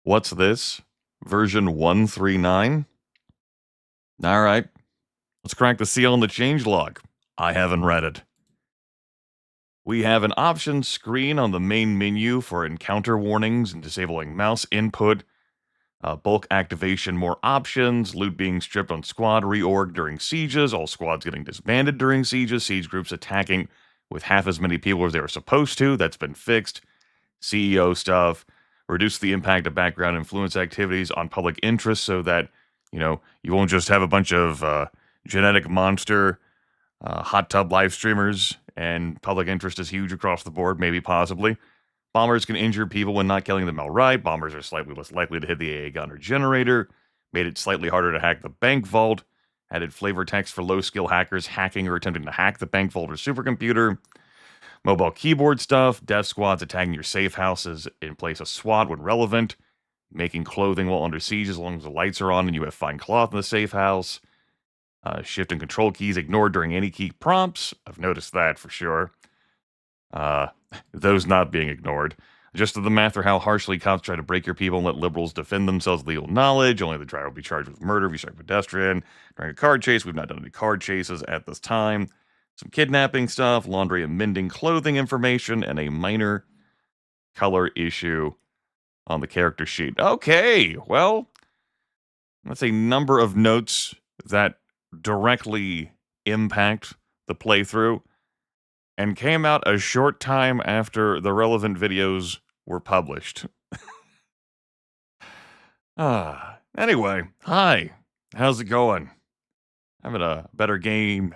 What's this? Version 139? Alright, let's crack the seal on the changelog. I haven't read it. We have an options screen on the main menu for encounter warnings and disabling mouse input, bulk activation, more options, loot being stripped on squad reorg during sieges, all squads getting disbanded during sieges, siege groups attacking with half as many people as they were supposed to. That's been fixed. CEO stuff, reduce the impact of background influence activities on public interest so that, you won't just have a bunch of genetic monster hot tub live streamers and public interest is huge across the board, maybe possibly. Bombers can injure people when not killing them outright. Bombers are slightly less likely to hit the AA gun or generator. Made it slightly harder to hack the bank vault. Added flavor text for low skill hackers hacking or attempting to hack the bank vault or supercomputer. Mobile keyboard stuff, death squads attacking your safe houses in place of SWAT when relevant, making clothing while under siege as long as the lights are on and you have fine cloth in the safe house, shift and control keys ignored during any key prompts. I've noticed that for sure. Those not being ignored. Just the math for how harshly cops try to break your people and let liberals defend themselves with legal knowledge. Only the driver will be charged with murder if you strike a pedestrian. During a card chase, we've not done any card chases at this time. Some kidnapping stuff, laundry and mending clothing information, and a minor color issue on the character sheet. Okay, well, that's a number of notes that directly impact the playthrough and came out a short time after the relevant videos were published. Anyway, hi. How's it going? Having a better game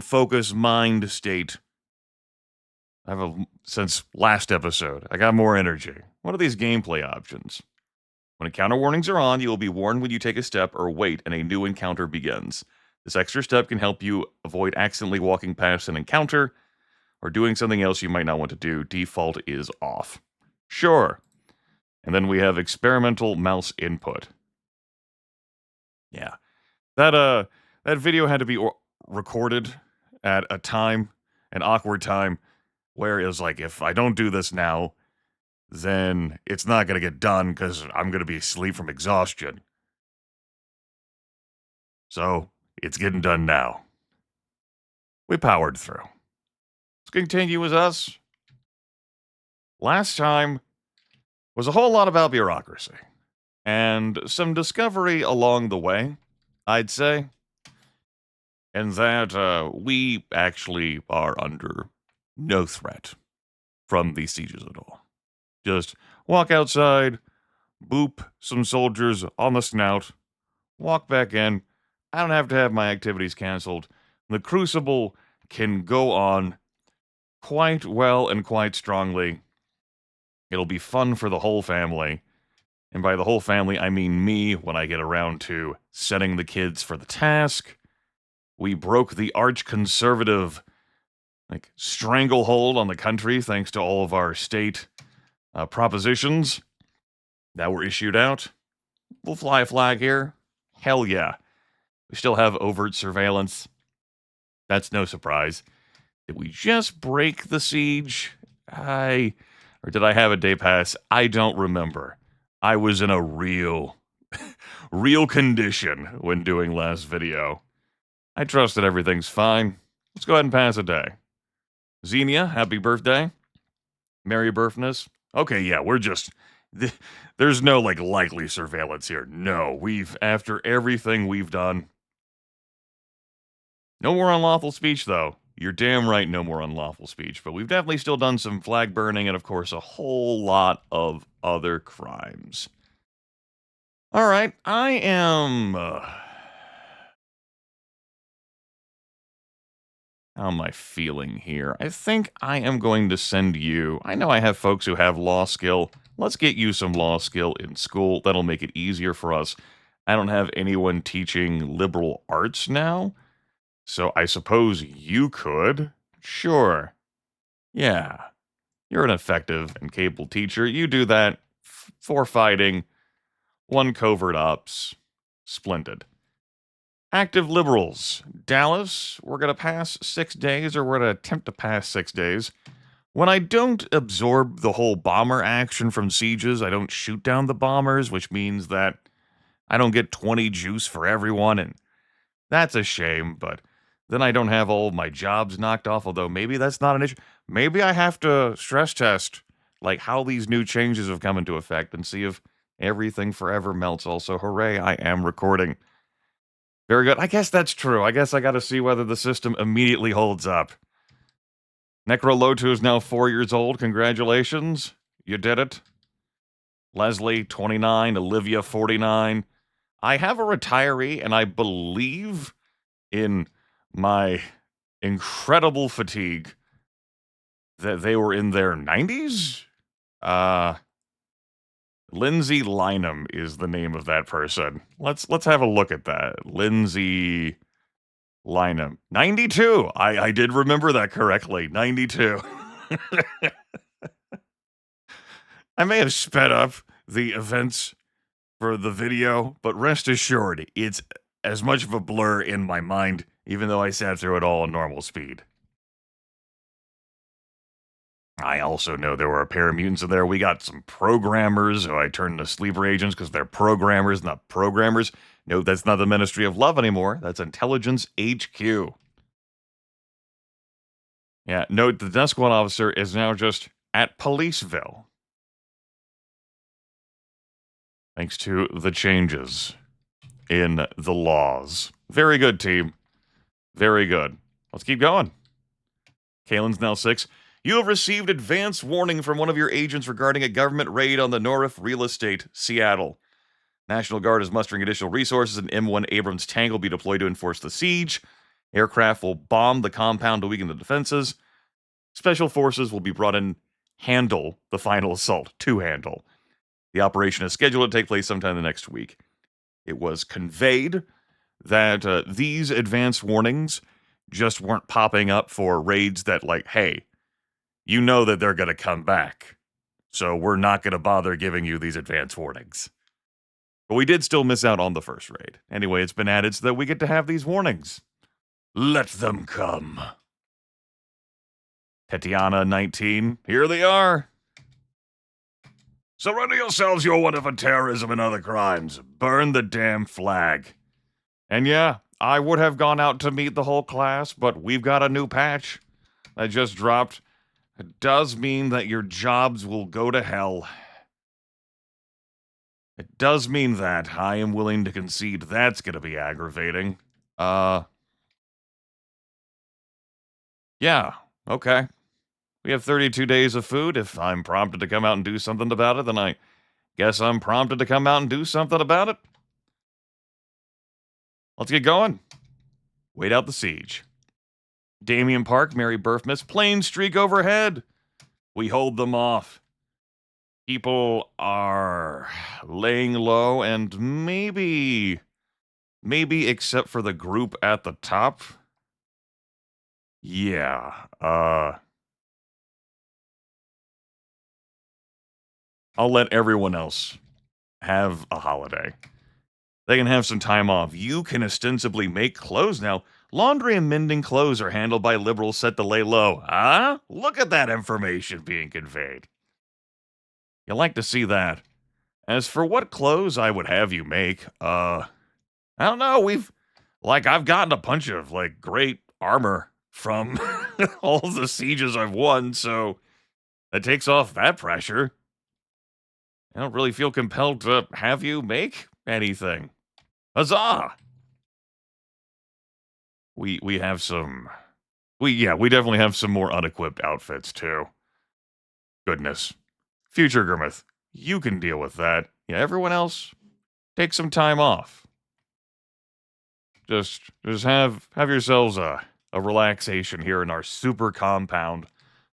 focused mind state. Since last episode. I got more energy. What are these gameplay options? When encounter warnings are on, you will be warned when you take a step or wait and a new encounter begins. This extra step can help you avoid accidentally walking past an encounter or doing something else you might not want to do. Default is off. Sure. And then we have experimental mouse input. Yeah. That video had to be recorded at a time, an awkward time, where it was like, if I don't do this now, then it's not going to get done because I'm going to be asleep from exhaustion. So, it's getting done now. We powered through. Let's continue with us. Last time was a whole lot about bureaucracy. And some discovery along the way, I'd say. And that we actually are under no threat from these sieges at all. Just walk outside, boop some soldiers on the snout, walk back in. I don't have to have my activities canceled. The Crucible can go on quite well and quite strongly. It'll be fun for the whole family. And by the whole family, I mean me when I get around to setting the kids for the task. We broke the arch-conservative stranglehold on the country thanks to all of our state propositions that were issued out. We'll fly a flag here. Hell yeah. We still have overt surveillance. That's no surprise. Did we just break the siege? Or did I have a day pass? I don't remember. I was in a real condition when doing last video. I trust that everything's fine. Let's go ahead and pass a day. Xenia, happy birthday. Merry birthmas. Okay, yeah, we're just... There's no, likely surveillance here. No, after everything we've done... No more unlawful speech, though. You're damn right, no more unlawful speech. But we've definitely still done some flag burning and, of course, a whole lot of other crimes. Alright, I am... How am I feeling here? I think I am going to send you... I know I have folks who have law skill. Let's get you some law skill in school. That'll make it easier for us. I don't have anyone teaching liberal arts now. So I suppose you could. Sure. Yeah. You're an effective and capable teacher. You do that. 4 fighting. 1 covert ops. Splendid. Active liberals. Dallas, we're going to pass 6 days, or we're going to attempt to pass 6 days, When I don't absorb the whole bomber action from sieges, I don't shoot down the bombers, which means that I don't get 20 juice for everyone, and that's a shame, but then I don't have all of my jobs knocked off, although maybe that's not an issue. Maybe I have to stress test, like, how these new changes have come into effect and see if everything forever melts. Also, hooray, I am recording. Very good. I guess that's true. I guess I gotta see whether the system immediately holds up. Necrolotu is now 4 years old. Congratulations. You did it. Leslie, 29. Olivia, 49. I have a retiree, and I believe in my incredible fatigue that they were in their 90s. Lindsay Lynham is the name of that person. Let's have a look at that. Lindsay Lynham, 92. I did remember that correctly. 92. I may have sped up the events for the video, but rest assured, it's as much of a blur in my mind, even though I sat through it all at normal speed. I also know there were paramutants in there. We got some programmers who I turned to sleeper agents because they're programmers, not programmers. No, that's not the Ministry of Love anymore. That's Intelligence HQ. Yeah, note the desk one officer is now just at Policeville. Thanks to the changes in the laws. Very good, team. Very good. Let's keep going. Kalen's now 6. You have received advance warning from one of your agents regarding a government raid on the Norif Real Estate, Seattle. National Guard is mustering additional resources, and M1 Abrams tank will be deployed to enforce the siege. Aircraft will bomb the compound to weaken the defenses. Special forces will be brought in handle the final assault, to handle. The operation is scheduled to take place sometime the next week. It was conveyed that these advance warnings just weren't popping up for raids that, like, hey, you know that they're going to come back, so we're not going to bother giving you these advance warnings. But we did still miss out on the first raid. Anyway, it's been added so that we get to have these warnings. Let them come. Tetiana, 19. Here they are. Surrender yourselves, you're one of terrorism and other crimes. Burn the damn flag. And yeah, I would have gone out to meet the whole class, but we've got a new patch that just dropped. It does mean that your jobs will go to hell. It does mean that. I am willing to concede that's going to be aggravating. Yeah, okay. We have 32 days of food. If I'm prompted to come out and do something about it, then I guess I'm prompted to come out and do something about it. Let's get going. Wait out the siege. Damian Park, Mary Burfmith, plane streak overhead. We hold them off. People are laying low, and maybe except for the group at the top. Yeah, I'll let everyone else have a holiday. They can have some time off. You can ostensibly make clothes now. Laundry and mending clothes are handled by liberals set to lay low. Huh? Look at that information being conveyed. You like to see that. As for what clothes I would have you make, I don't know. I've gotten a bunch of, great armor from all the sieges I've won, so that takes off that pressure. I don't really feel compelled to have you make anything. Huzzah! We have some... we definitely have some more unequipped outfits, too. Goodness. Future Grimith, you can deal with that. Yeah, everyone else, take some time off. Just have yourselves a relaxation here in our super compound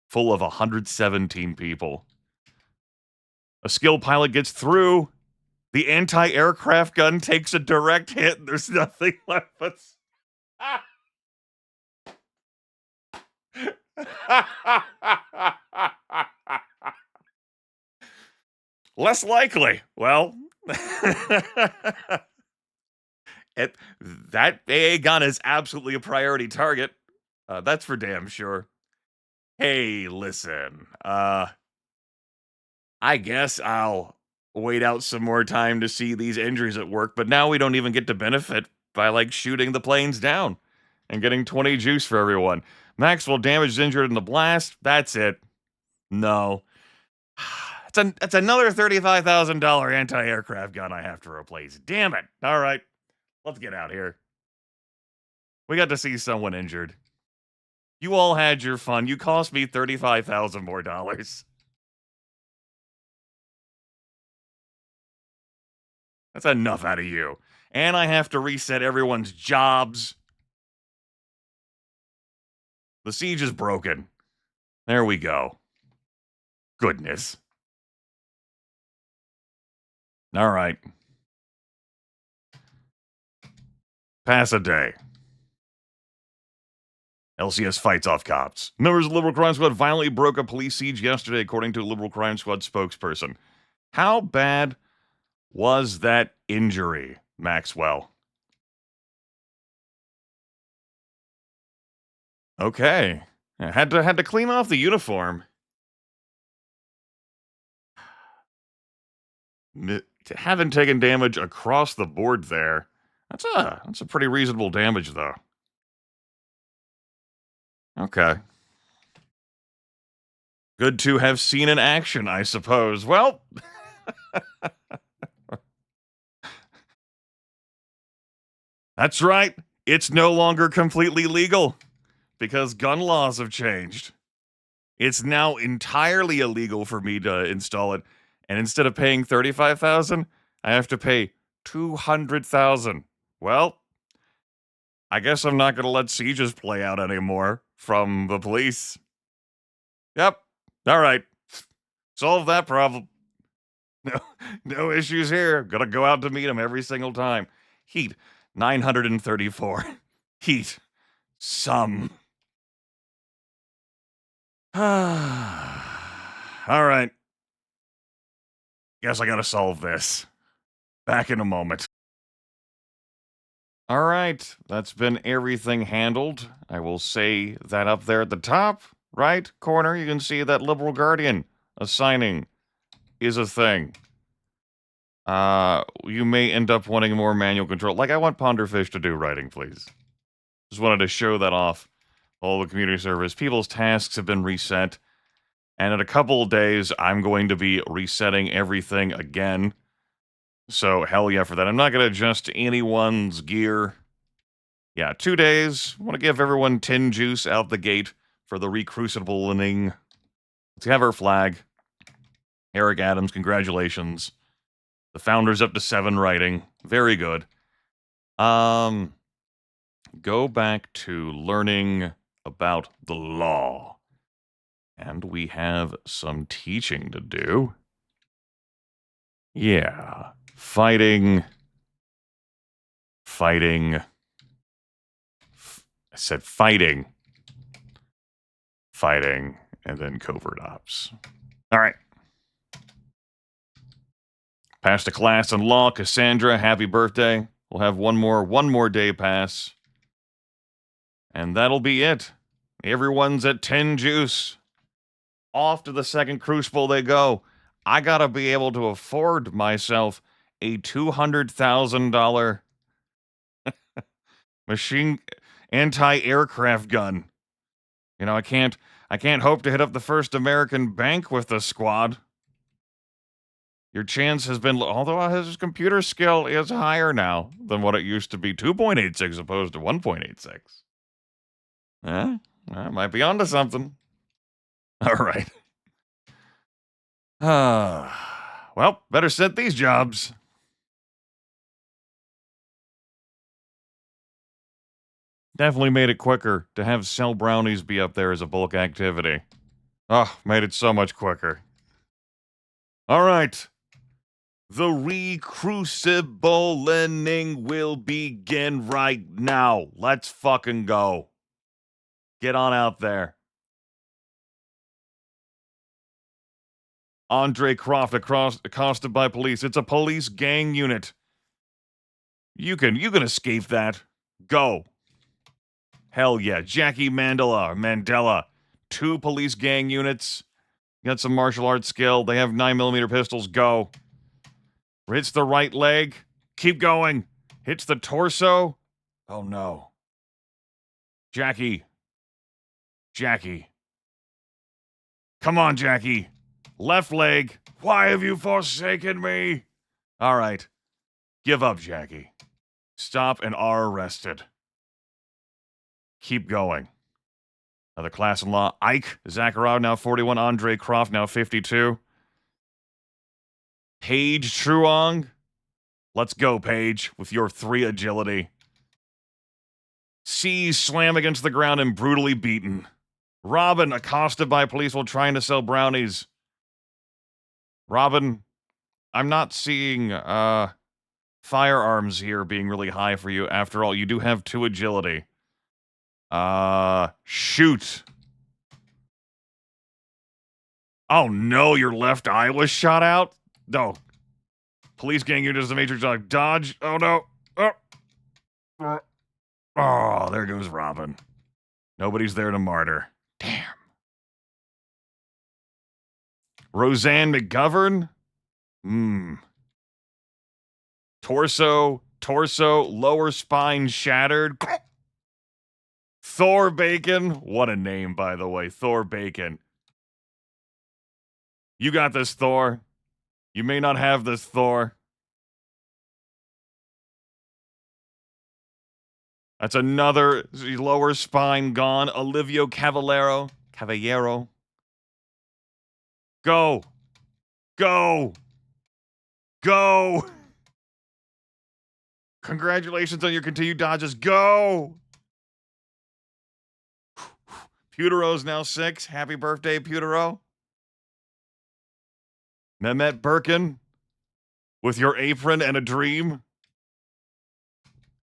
full of 117 people. A skilled pilot gets through. The anti-aircraft gun takes a direct hit, and there's nothing left but... Less likely. Well, that AA gun is absolutely a priority target. That's for damn sure. Hey, listen, I guess I'll wait out some more time to see these injuries at work, but now we don't even get to benefit by, like, shooting the planes down and getting 20 juice for everyone. Maxwell damaged injured in the blast. That's it. No. It's another $35,000 anti-aircraft gun I have to replace. Damn it. All right. Let's get out here. We got to see someone injured. You all had your fun. You cost me $35,000 more dollars. That's enough out of you. And I have to reset everyone's jobs. The siege is broken. There we go. Goodness. All right. Pass a day. LCS fights off cops. Members of the Liberal Crime Squad violently broke a police siege yesterday, according to a Liberal Crime Squad spokesperson. How bad was that injury, Maxwell? Okay. Had to clean off the uniform. Haven't taken damage across the board there. That's a pretty reasonable damage, though. Okay. Good to have seen in action, I suppose. Well, that's right. It's no longer completely legal because gun laws have changed. It's now entirely illegal for me to install it, and instead of paying $35,000, I have to pay $200,000. Well, I guess I'm not going to let sieges play out anymore from the police. Yep. All right. Solve that problem. No, no issues here. Gonna go out to meet him every single time. Heat 934. Heat some. All right. Guess I gotta solve this. Back in a moment. All right. That's been everything handled. I will say that up there at the top right corner, you can see that Liberal Guardian assigning is a thing. You may end up wanting more manual control. Like, I want Ponderfish to do writing, please. Just wanted to show that off. All the community service. People's tasks have been reset. And in a couple of days, I'm going to be resetting everything again. So, hell yeah for that. I'm not going to adjust anyone's gear. Yeah, 2 days. I want to give everyone 10 juice out the gate for the recrucibling. Let's have our flag. Eric Adams, congratulations. The founder's up to 7 writing. Very good. Go back to learning about the law. And we have some teaching to do. Yeah. Fighting. I said fighting. And then covert ops. All right. Passed a class in law. Cassandra, happy birthday. We'll have one more day pass. And that'll be it. Everyone's at 10 juice. Off to the second Crucible they go. I gotta be able to afford myself a $200,000 machine anti-aircraft gun. You know, I can't hope to hit up the first American bank with the squad. Your chance has been, although his computer skill is higher now than what it used to be, 2.86 opposed to 1.86. I might be onto something. All right. Well, better set these jobs. Definitely made it quicker to have sell brownies be up there as a bulk activity. Oh, made it so much quicker. All right. The recrucibling will begin right now. Let's fucking go. Get on out there. Andre Croft accosted by police. It's a police gang unit. You can escape that. Go. Hell yeah. Jackie Mandela. 2 police gang units. Got some martial arts skill. They have 9mm pistols. Go. Hits the right leg. Keep going. Hits the torso. Oh no. Jackie. Jackie. Come on, Jackie. Left leg. Why have you forsaken me? All right. Give up, Jackie. Stop and are arrested. Keep going. Another class in law. Ike Zakharov, now 41. Andre Croft, now 52. Paige Truong. Let's go, Paige, with your 3 agility. C slam against the ground and brutally beaten. Robin accosted by police while trying to sell brownies. Robin, I'm not seeing firearms here being really high for you. After all, you do have 2 agility. Shoot. Oh no, your left eye was shot out? No. Police gang unit is the Matrix dog. Dodge. Oh no. Oh, there goes Robin. Nobody's there to martyr. Damn. Roseanne McGovern? Torso, lower spine shattered. Thor Bacon. What a name, by the way. Thor Bacon. You got this, Thor. You may not have this, Thor. That's another lower spine gone. Olivio Cavallero. Go. Go. Go. Congratulations on your continued dodges. Go. Putero's now 6. Happy birthday, Putero. Mehmet Birkin with your apron and a dream.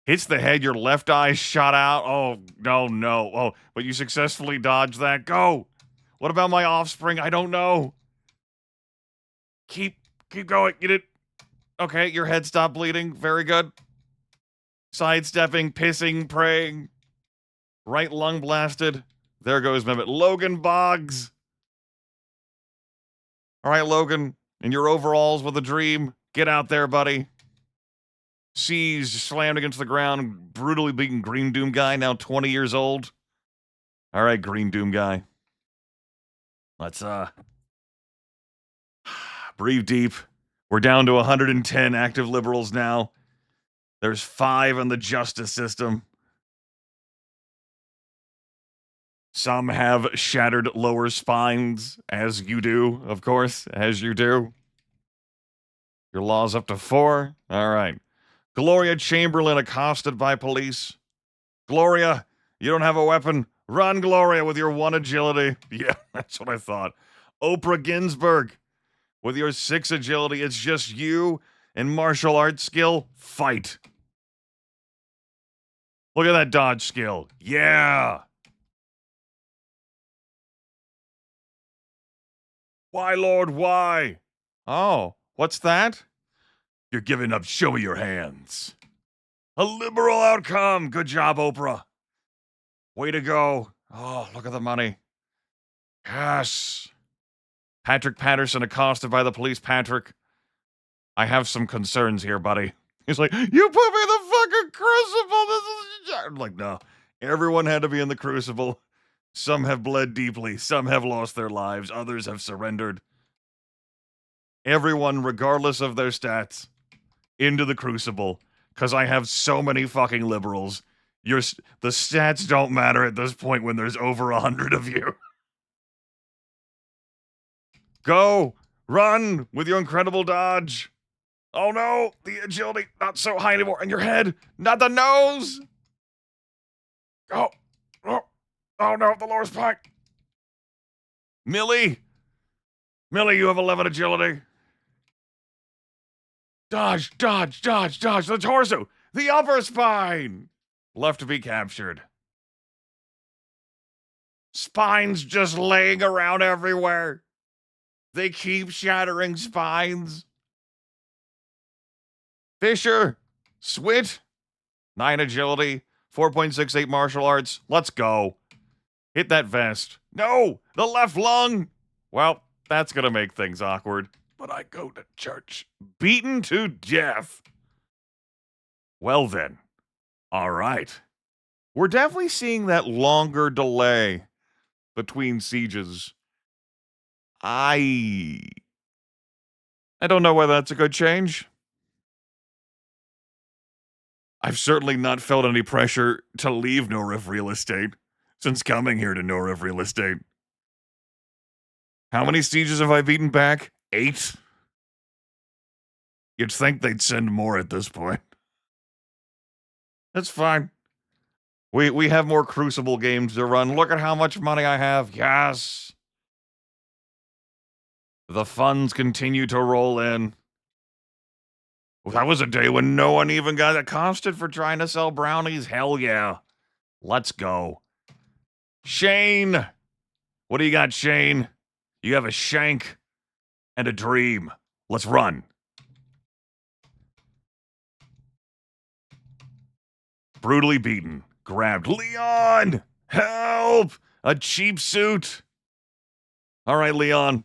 Hits the head, your left eye shot out. Oh, no. Oh, but you successfully dodged that. Go. What about my offspring? I don't know. Keep going. Get it. Okay, your head stopped bleeding. Very good. Sidestepping, pissing, praying. Right lung blasted. There goes Mehmet. Logan Boggs. All right, Logan. In your overalls with a dream. Get out there, buddy. Seized, slammed against the ground. Brutally beaten Green Doom guy, now 20 years old. All right, Green Doom guy. Let's, breathe deep. We're down to 110 active liberals now. There's 5 in the justice system. Some have shattered lower spines, as you do, of course, as you do. Your law's up to 4. All right. Gloria Chamberlain accosted by police. Gloria, you don't have a weapon. Run, Gloria, with your 1 agility. Yeah, that's what I thought. Oprah Ginsburg, with your 6 agility. It's just you and martial arts skill. Fight. Look at that dodge skill. Yeah. Why, Lord, why? Oh, what's that? You're giving up. Show me your hands. A liberal outcome. Good job, Oprah. Way to go. Oh, look at the money. Yes. Patrick Patterson accosted by the police. Patrick, I have some concerns here, buddy. He's like, you put me in the fucking Crucible. I'm like, no. Everyone had to be in the Crucible. Some have bled deeply. Some have lost their lives. Others have surrendered. Everyone, regardless of their stats, into the Crucible. Because I have so many fucking liberals. The stats don't matter at this point when there's over 100 of you. Go! Run with your incredible dodge. Oh no, the agility not so high anymore. And your head, not the nose. Oh, oh no, the lower spine. Millie, you have 11 agility. Dodge, the torso, the upper spine. Left to be captured. Spines just laying around everywhere. They keep shattering spines. Fisher, Swit, 9 agility, 4.68 martial arts. Let's go. Hit that vest. No! The left lung! Well, that's gonna make things awkward. But I go to church. Beaten to death. Well then. All right. We're definitely seeing that longer delay between sieges. I don't know whether that's a good change. I've certainly not felt any pressure to leave No Riff Real Estate since coming here to No Riff Real Estate. How many sieges have I beaten back? 8? You'd think they'd send more at this point. That's fine. We have more Crucible games to run. Look at how much money I have. Yes. The funds continue to roll in. Well, that was a day when no one even got accosted for trying to sell brownies. Hell yeah. Let's go. Shane. What do you got, Shane? You have a shank and a dream. Let's run. Brutally beaten. Grabbed. Leon! Help! A cheap suit. All right, Leon.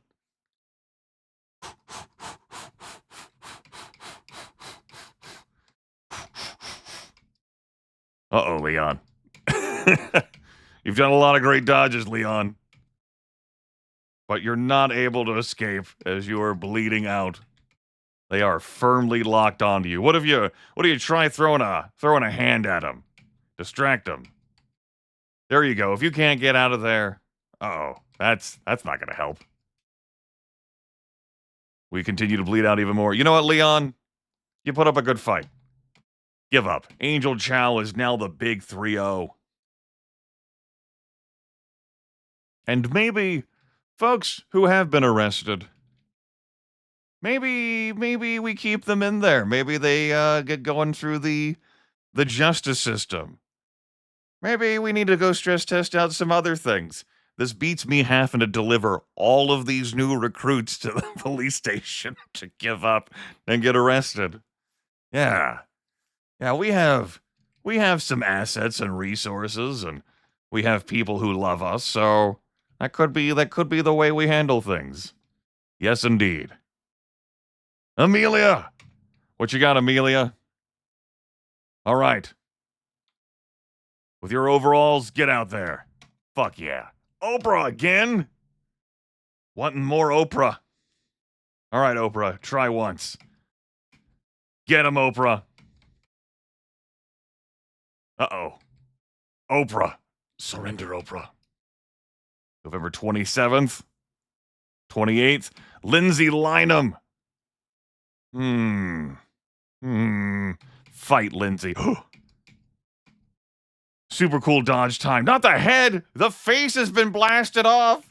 Uh-oh, Leon. You've done a lot of great dodges, Leon. But you're not able to escape as you are bleeding out. They are firmly locked onto you. What do you try throwing a hand at them? Distract them. There you go. If you can't get out of there, that's not gonna help. We continue to bleed out even more. You know what, Leon? You put up a good fight. Give up. Angel Chow is now the big 3-0. And maybe folks who have been arrested, maybe we keep them in there. Maybe they get going through the justice system. Maybe we need to go stress test out some other things. This beats me having to deliver all of these new recruits to the police station to give up and get arrested. Yeah, we have some assets and resources, and we have people who love us, so that could be the way we handle things. Yes, indeed. Amelia! What you got, Amelia? All right. With your overalls, get out there. Fuck yeah. Oprah again? Wanting more Oprah. All right, Oprah, try once. Get him, Oprah. Uh-oh. Oprah. Surrender, Oprah. November 27th. 28th. Lindsay Lynham. Fight, Lindsay. Super cool dodge time. Not the head! The face has been blasted off!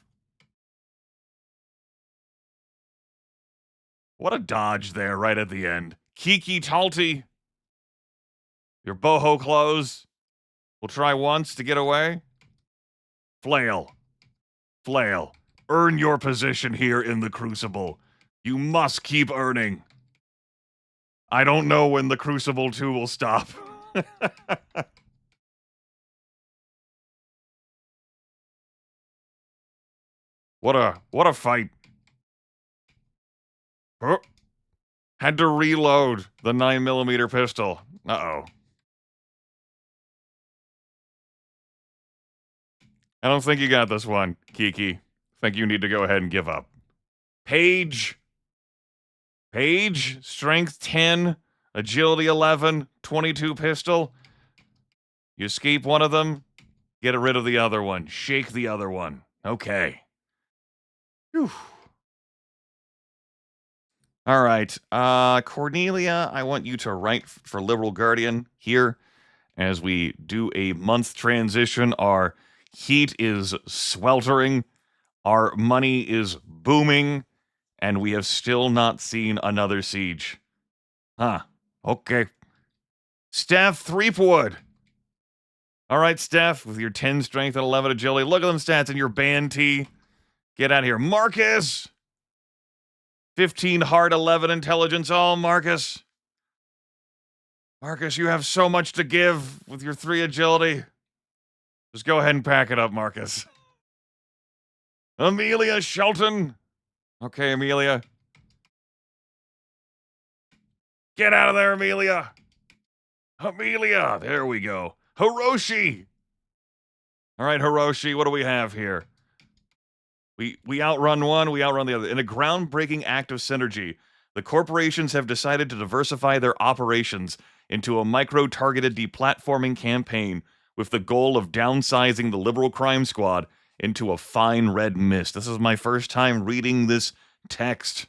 What a dodge there right at the end. Kiki Talti. Your boho clothes. We'll try once to get away. Flail. Flail. Earn your position here in the Crucible. You must keep earning. I don't know when the Crucible 2 will stop. What a fight. Oh. Had to reload the 9mm pistol. Uh-oh. I don't think you got this one, Kiki. Think you need to go ahead and give up. Paige, strength 10, agility 11, 22 pistol. You escape one of them, get rid of the other one. Shake the other one. Okay. Whew. All right. Cornelia, I want you to write for Liberal Guardian here as we do a month transition. Our heat is sweltering. Our money is booming. And we have still not seen another siege. Huh. Okay. Steph Threepwood. All right, Steph, with your 10 strength and 11 agility. Look at them stats in your band tee. Get out of here. Marcus. 15 heart, 11 intelligence. Oh, Marcus. Marcus, you have so much to give with your 3 agility. Just go ahead and pack it up, Marcus. Amelia Shelton. Okay, Amelia. Get out of there, Amelia. Amelia. There we go. Hiroshi. All right, Hiroshi, what do we have here? We outrun one, we outrun the other. In a groundbreaking act of synergy, the corporations have decided to diversify their operations into a micro-targeted deplatforming campaign with the goal of downsizing the liberal crime squad into a fine red mist. This is my first time reading this text.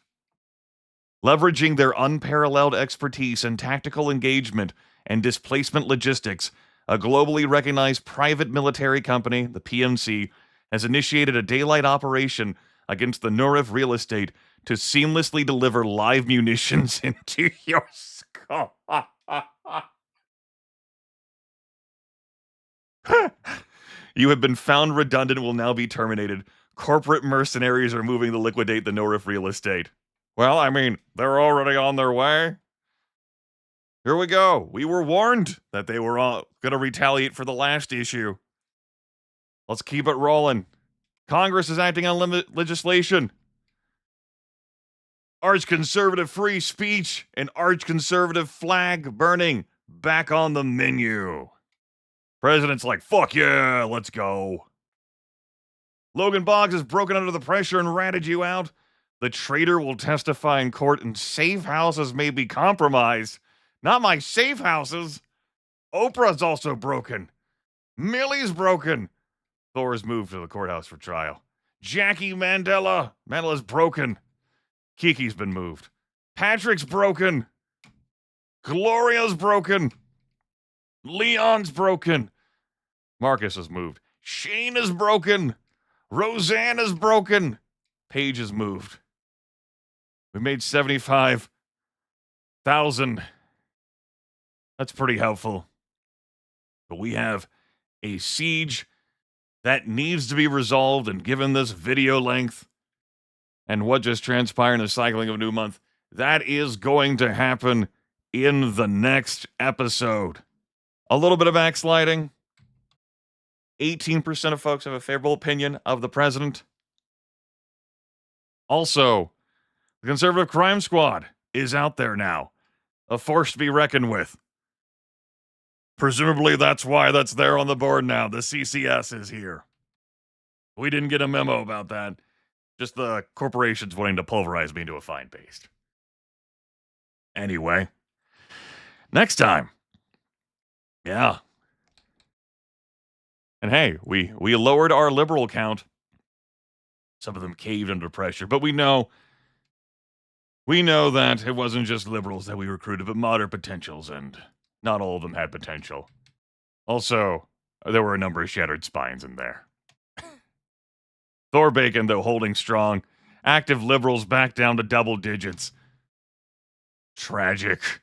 Leveraging their unparalleled expertise in tactical engagement and displacement logistics, a globally recognized private military company, the PMC, has initiated a daylight operation against the Nurif real estate to seamlessly deliver live munitions into your skull. You have been found redundant and will now be terminated. Corporate mercenaries are moving to liquidate the Nurif real estate. Well, I mean, they're already on their way. Here we go. We were warned that they were going to retaliate for the last issue. Let's keep it rolling. Congress is acting on legislation. Arch-conservative free speech and arch-conservative flag burning back on the menu. President's like, fuck yeah, let's go. Logan Boggs has broken under the pressure and ratted you out. The traitor will testify in court and safe houses may be compromised. Not my safe houses. Oprah's also broken. Millie's broken. Thor's moved to the courthouse for trial. Jackie Mandela's broken. Kiki's been moved. Patrick's broken. Gloria's broken. Leon's broken. Marcus has moved. Shane is broken. Roseanne is broken. Paige has moved. We made 75,000. That's pretty helpful. But we have a siege that needs to be resolved, and given this video length and what just transpired in the cycling of a new month, that is going to happen in the next episode. A little bit of backsliding. 18% of folks have a favorable opinion of the president. Also, the conservative crime squad is out there now, a force to be reckoned with. Presumably that's why that's there on the board now. The CCS is here. We didn't get a memo about that. Just the corporations wanting to pulverize me into a fine paste. Anyway, next time. Yeah. And hey, we lowered our liberal count. Some of them caved under pressure, but we know that it wasn't just liberals that we recruited, but moderate potentials, and not all of them had potential. Also, there were a number of shattered spines in there. Thor Bacon, though, holding strong. Active liberals back down to double digits. Tragic.